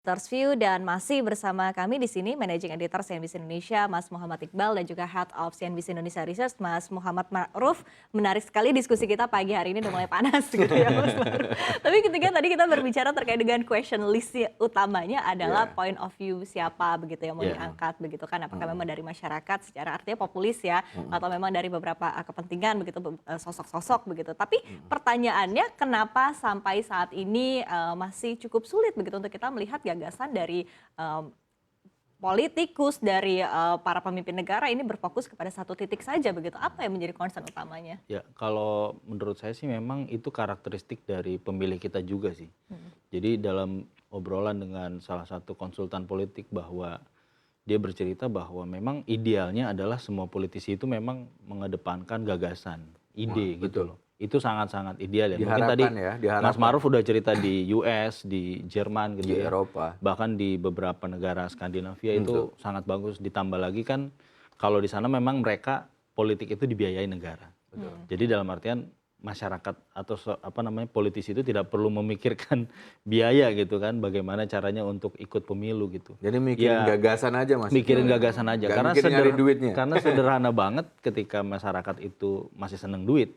View dan masih bersama kami di sini Managing Editor CNBC Indonesia Mas Muhammad Iqbal dan juga Head of CNBC Indonesia Research Mas Muhammad Ma'ruf. Menarik sekali diskusi kita pagi hari ini udah mulai panas gitu ya Mas Ma'ruf. Tapi ketika tadi kita berbicara terkait dengan question list utamanya adalah point of view siapa begitu yang mau diangkat begitu kan, apakah memang dari masyarakat secara artinya populis ya atau memang dari beberapa kepentingan begitu, sosok-sosok begitu. Tapi pertanyaannya kenapa sampai saat ini masih cukup sulit begitu untuk kita melihat gagasan dari politikus, dari para pemimpin negara ini berfokus kepada satu titik saja begitu. Apa yang menjadi concern utamanya? Ya, kalau menurut saya sih memang itu karakteristik dari pemilih kita juga sih. Jadi dalam obrolan dengan salah satu konsultan politik bahwa dia bercerita bahwa memang idealnya adalah semua politisi itu memang mengedepankan gagasan, ide gitu loh. Itu sangat-sangat ideal ya. Mungkin tadi Mas Ma'ruf udah cerita di US, di Jerman gitu di ya. Eropa. Bahkan di beberapa negara Skandinavia itu sangat bagus. Ditambah lagi kan kalau di sana memang mereka politik itu dibiayai negara. Jadi dalam artian masyarakat atau politisi itu tidak perlu memikirkan biaya gitu kan, bagaimana caranya untuk ikut pemilu gitu. Jadi mikirin gagasan aja Mas. Mikirin gagasan aja. Duitnya. Karena sederhana banget ketika masyarakat itu masih seneng duit.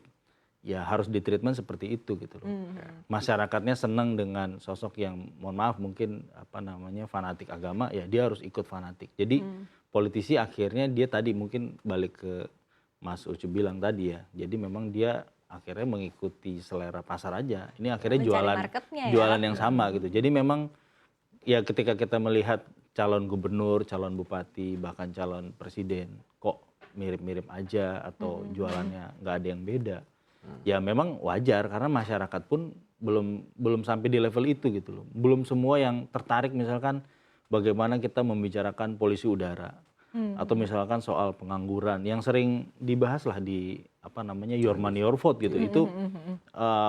Ya harus ditreatment seperti itu gitu loh. Masyarakatnya senang dengan sosok yang mohon maaf mungkin fanatik agama, ya dia harus ikut fanatik. Jadi politisi akhirnya dia tadi mungkin balik ke Mas Ucu bilang tadi ya. Jadi memang dia akhirnya mengikuti selera pasar aja. Ini akhirnya jualan yang sama gitu. Jadi memang ya ketika kita melihat calon gubernur, calon bupati, bahkan calon presiden kok mirip-mirip aja atau jualannya nggak ada yang beda. Ya memang wajar karena masyarakat pun belum sampai di level itu gitu loh. Belum semua yang tertarik misalkan bagaimana kita membicarakan polusi udara atau misalkan soal pengangguran yang sering dibahas lah di your money your vote gitu. Itu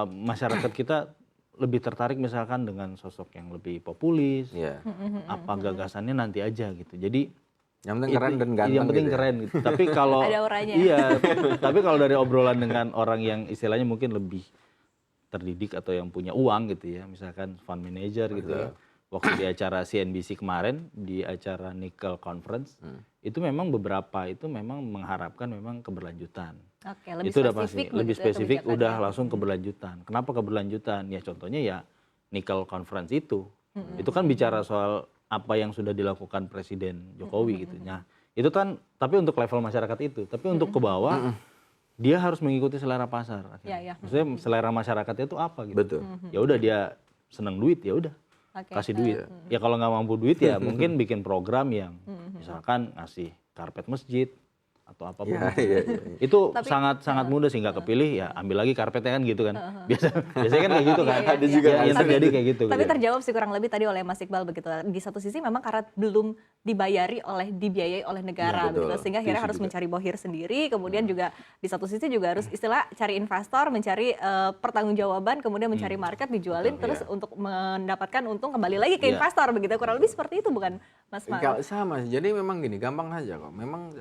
masyarakat kita lebih tertarik misalkan dengan sosok yang lebih populis, apa gagasannya nanti aja gitu. Jadi yang penting keren dan ganteng. Yang penting gitu keren gitu. Tapi kalau ada auranya. Iya, tapi kalau dari obrolan dengan orang yang istilahnya mungkin lebih terdidik atau yang punya uang gitu ya, misalkan fund manager gitu ya. Waktu di acara CNBC kemarin, di acara Nickel Conference, itu memang beberapa itu memang mengharapkan memang keberlanjutan. Oke, lebih itu spesifik, lebih spesifik udah langsung keberlanjutan. Kenapa keberlanjutan? Ya contohnya ya Nickel Conference itu. Itu kan bicara soal apa yang sudah dilakukan Presiden Jokowi gitu. Nah, itu kan tapi untuk level masyarakat itu, tapi untuk ke bawah dia harus mengikuti selera pasar. Maksudnya selera masyarakatnya itu apa gitu. Betul. Ya udah dia seneng duit ya udah. Kasih duit. Ya kalau nggak mampu duit ya mungkin bikin program yang misalkan ngasih karpet masjid atau apapun. Itu sangat mudah sih, nggak kepilih ya ambil lagi karpetnya kan gitu kan. Biasanya kan kayak gitu kan. Ada juga yang terjadi kayak gitu. Tapi terjawab sih kurang lebih tadi oleh Mas Iqbal begitu. Di satu sisi memang karena belum dibiayai oleh negara begitu, sehingga akhirnya harus mencari bohir sendiri. Kemudian juga di satu sisi juga harus istilah cari investor, mencari pertanggungjawaban, kemudian mencari market, dijualin terus untuk mendapatkan untung kembali lagi ke investor begitu. Kurang lebih seperti itu bukan Mas Ma'ruf? Sama sih. Jadi memang gini, gampang aja kok. Memang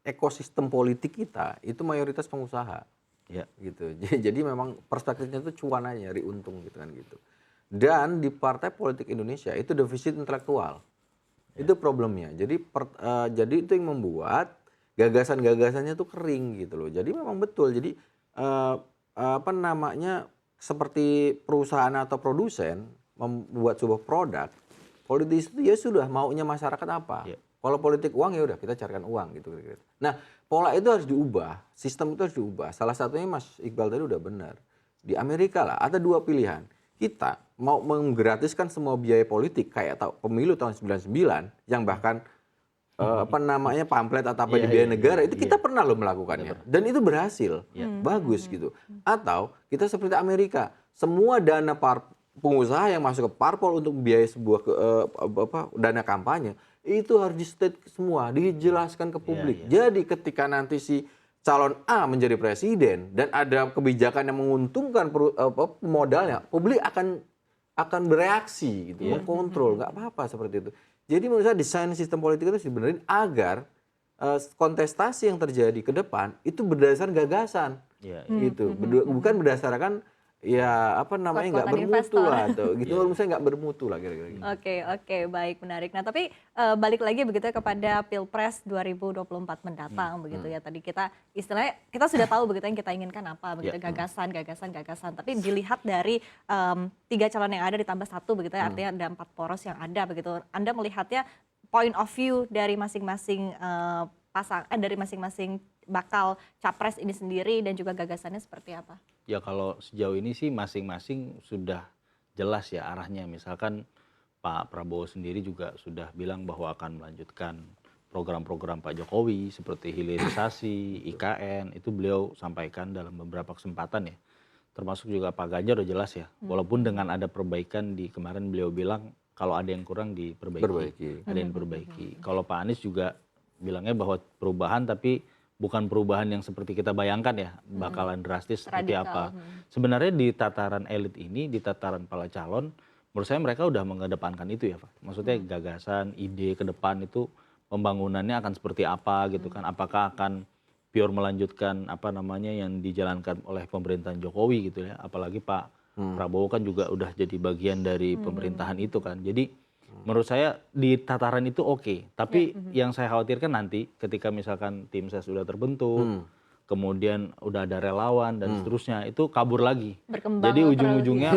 ekosistem politik kita itu mayoritas pengusaha, gitu. Jadi memang perspektifnya itu cuan aja, nyari untung gitu kan gitu. Dan di partai politik Indonesia itu defisit intelektual, itu problemnya. Jadi itu yang membuat gagasan-gagasannya tuh kering gitu loh. Jadi memang betul. Jadi seperti perusahaan atau produsen membuat sebuah produk, politisi itu ya sudah maunya masyarakat apa. Kalau politik uang ya udah kita carikan uang gitu. Nah pola itu harus diubah, sistem itu harus diubah. Salah satunya Mas Iqbal tadi udah benar. Di Amerika lah ada dua pilihan. Kita mau menggratiskan semua biaya politik kayak pemilu tahun 99 yang bahkan pamflet atau apa di biaya negara itu kita pernah loh melakukannya dan itu berhasil, bagus gitu. Atau kita seperti Amerika, semua dana pengusaha yang masuk ke parpol untuk biaya sebuah dana kampanye itu harus di-state semua, dijelaskan ke publik. Jadi ketika nanti si calon A menjadi presiden dan ada kebijakan yang menguntungkan modalnya, publik akan bereaksi gitu, mengkontrol, nggak apa-apa seperti itu. Jadi menurut saya desain sistem politik itu dibenerin agar kontestasi yang terjadi ke depan itu berdasarkan gagasan, gitu, bukan berdasarkan ya apa namanya nggak Kuat-kuatan bermutu investor. lah atau gitu. Menurut saya nggak bermutu lah kira-kira gitu. Oke, baik, menarik. Nah, tapi balik lagi begitu ya kepada Pilpres 2024 mendatang begitu ya. Tadi kita istilahnya kita sudah tahu begitu yang kita inginkan apa begitu, gagasan. Tapi dilihat dari 3 calon yang ada ditambah 1 begitu ya, artinya ada 4 poros yang ada begitu. Anda melihatnya point of view dari masing-masing dari masing-masing bakal capres ini sendiri dan juga gagasannya seperti apa? Ya kalau sejauh ini sih masing-masing sudah jelas ya arahnya. Misalkan Pak Prabowo sendiri juga sudah bilang bahwa akan melanjutkan program-program Pak Jokowi seperti hilirisasi, IKN, itu beliau sampaikan dalam beberapa kesempatan ya. Termasuk juga Pak Ganjar udah jelas ya. Walaupun dengan ada perbaikan di kemarin beliau bilang kalau ada yang kurang diperbaiki. Ada yang diperbaiki. Kalau Pak Anies juga bilangnya bahwa perubahan tapi bukan perubahan yang seperti kita bayangkan ya, bakalan drastis seperti Radikal. apa. Sebenarnya di tataran elit ini, di tataran para calon, menurut saya mereka udah mengedepankan itu ya Pak. Maksudnya gagasan, ide ke depan itu pembangunannya akan seperti apa gitu kan. Apakah akan pure melanjutkan apa namanya yang dijalankan oleh pemerintahan Jokowi gitu ya. Apalagi Pak Prabowo kan juga udah jadi bagian dari pemerintahan itu kan. Jadi menurut saya di tataran itu oke. Tapi yang saya khawatirkan nanti ketika misalkan tim ses sudah terbentuk, kemudian udah ada relawan dan seterusnya, itu kabur lagi. Berkembang Jadi terlalu ujung-ujungnya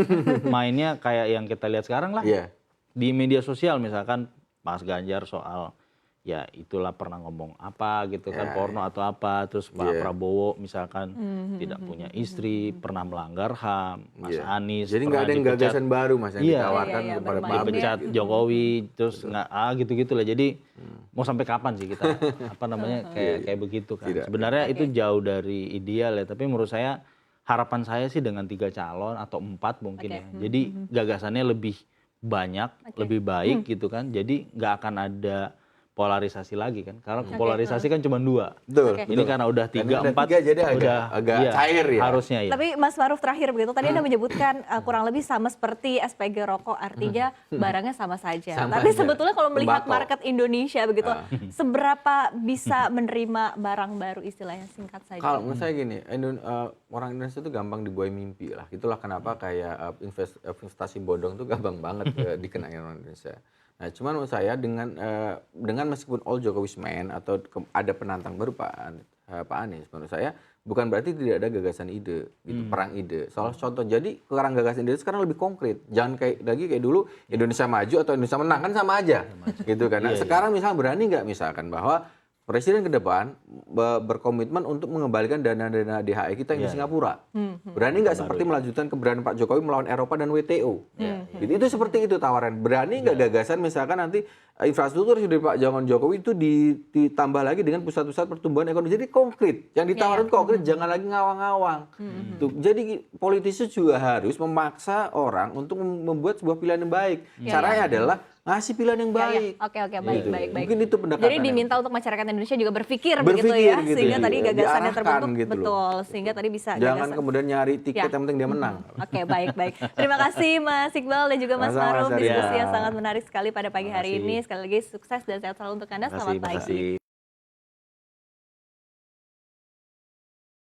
mainnya kayak yang kita lihat sekarang lah. Iya. Di media sosial misalkan Mas Ganjar soal ya itulah pernah ngomong apa gitu kan, porno atau apa. Terus Pak Prabowo misalkan tidak punya istri, pernah melanggar HAM. Mas Anies Jadi nggak pernah ada yang dipecat. gagasan baru Mas yang Iya. ditawarkan Iya, kepada bermain publik. Dipecat Jokowi terus nggak gitu-gitu lah. Jadi mau sampai kapan sih kita apa namanya kayak begitu kan. Tidak. Sebenarnya itu jauh dari ideal ya, tapi menurut saya harapan saya sih dengan 3 calon atau 4 mungkin ya. Jadi gagasannya lebih banyak, lebih baik gitu kan. Jadi nggak akan ada polarisasi lagi kan. Karena polarisasi kan cuma 2. Betul. Oke. Ini karena udah 3, Karena udah 4 tiga jadi agak iya, cair ya. Harusnya ya. Tapi Mas Maruf terakhir begitu, tadi Anda menyebutkan kurang lebih sama seperti SPG rokok, artinya barangnya sama saja. Sama Tapi aja. sebetulnya kalau melihat Tembakau. market Indonesia begitu, seberapa bisa menerima barang baru istilahnya, singkat saja? Kalau menurut saya gini, orang Indonesia itu gampang dibuai mimpi lah. Itulah kenapa kayak investasi bodong tuh gampang banget dikenain orang Indonesia. Nah, cuman menurut saya dengan meskipun all Jokowi's man atau ada penantang baru Pak Anies, menurut saya bukan berarti tidak ada gagasan ide, gitu, perang ide. Soal contoh, jadi sekarang gagasan ide sekarang lebih konkret. Jangan kayak dulu Indonesia maju atau Indonesia menang kan sama aja, gitu kan. Nah, sekarang misalnya berani nggak misalkan bahwa Presiden ke depan berkomitmen untuk mengembalikan dana-dana DHE kita yang di Singapura. Berani nggak seperti melanjutkan keberanian Pak Jokowi melawan Eropa dan WTO. Gitu. Itu seperti itu tawaran. Berani nggak gagasan misalkan nanti infrastruktur dari Pak Jokowi itu ditambah lagi dengan pusat-pusat pertumbuhan ekonomi. Jadi konkret. Yang ditawarin konkret, jangan lagi ngawang-ngawang. Tuh. Jadi politisi juga harus memaksa orang untuk membuat sebuah pilihan yang baik. Caranya adalah ngasih pilihan yang baik. Oke, baik. Mungkin itu pendekatan. Jadi diminta untuk masyarakat Indonesia juga berpikir begitu Berpikir ya, gitu sehingga ya. tadi gagasannya Diarahkan terbentuk gitu loh. betul, sehingga tadi bisa Jangan gagasan. kemudian nyari tiket Ya. yang penting dia menang. Oke, baik. Terima kasih Mas Iqbal dan juga Mas Sama-sama, Maruf, Mas Arya. diskusi yang sangat menarik sekali pada pagi hari Terima kasih. ini. Sekali lagi sukses dan sehat selalu untuk Anda. Selamat pagi. Makasih.